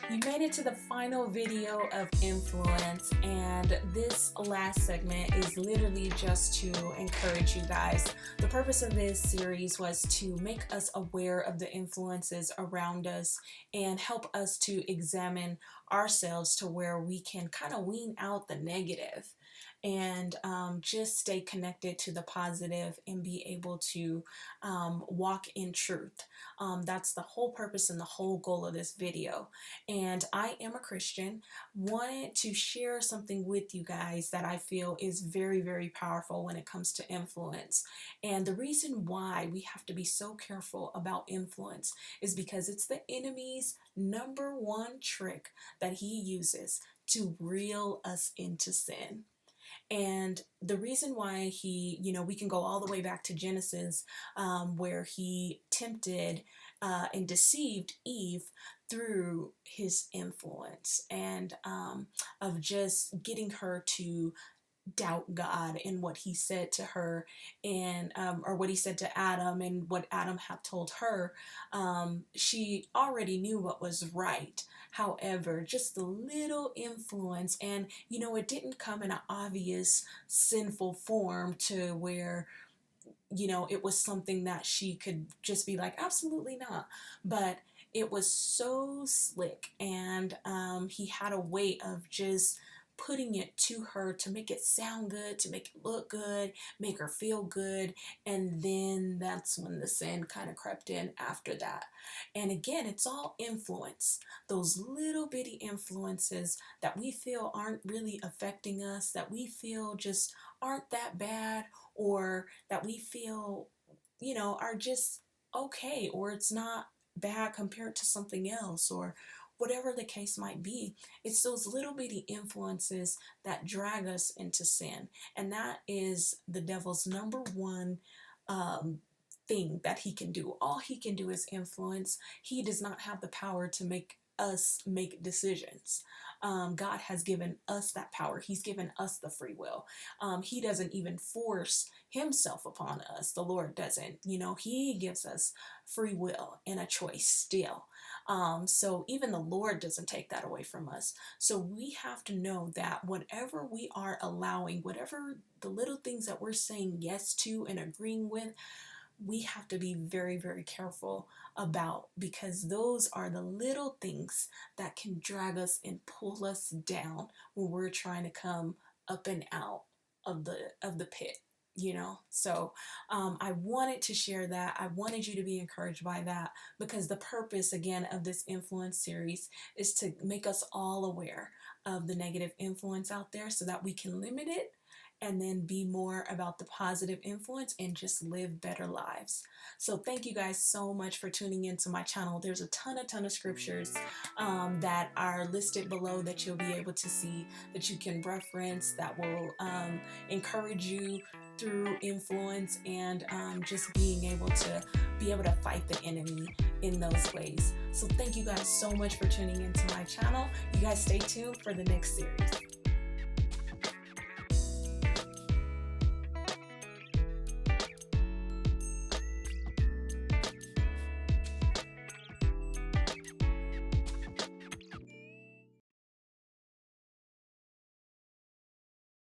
You made it to the final video of influence, and this last segment is literally just to encourage you guys. The purpose of this series was to make us aware of the influences around us and help us to examine ourselves to where we can kind of wean out the negative and just stay connected to the positive and be able to walk in truth. That's the whole purpose and the whole goal of this video. And I am a Christian, wanted to share something with you guys that I feel is very, very powerful when it comes to influence. And the reason why we have to be so careful about influence is because it's the enemy's number one trick that he uses to reel us into sin. And the reason why we can go all the way back to Genesis, where he tempted and deceived Eve through his influence and of just getting her to doubt God and what he said to her and or what he said to Adam and what Adam had told her. She already knew what was right. However, just the little influence, and it didn't come in an obvious sinful form to where it was something that she could just be like, absolutely not. But it was so slick, and he had a way of just putting it to her to make it sound good, to make it look good, make her feel good. And then that's when the sin kind of crept in after that. And again, it's all influence. Those little bitty influences that we feel aren't really affecting us, that we feel just aren't that bad, or that we feel, are just okay, or it's not bad compared to something else, or whatever the case might be. It's those little bitty influences that drag us into sin. And that is the devil's number one thing that he can do. All he can do is influence. He does not have the power to make us make decisions. God has given us that power. He's given us the free will. He doesn't even force himself upon us. The Lord doesn't. He gives us free will and a choice still. So even the Lord doesn't take that away from us. So we have to know that whatever we are allowing, whatever the little things that we're saying yes to and agreeing with, we have to be very, very careful about, because those are the little things that can drag us and pull us down when we're trying to come up and out of the pit. So I wanted to share that. I wanted you to be encouraged by that, because the purpose again of this influence series is to make us all aware of the negative influence out there so that we can limit it and then be more about the positive influence and just live better lives. So thank you guys so much for tuning into my channel. There's a ton of scriptures that are listed below that you'll be able to see, that you can reference, that will encourage you through influence and just being able to fight the enemy in those ways. So thank you guys so much for tuning into my channel. You guys stay tuned for the next series.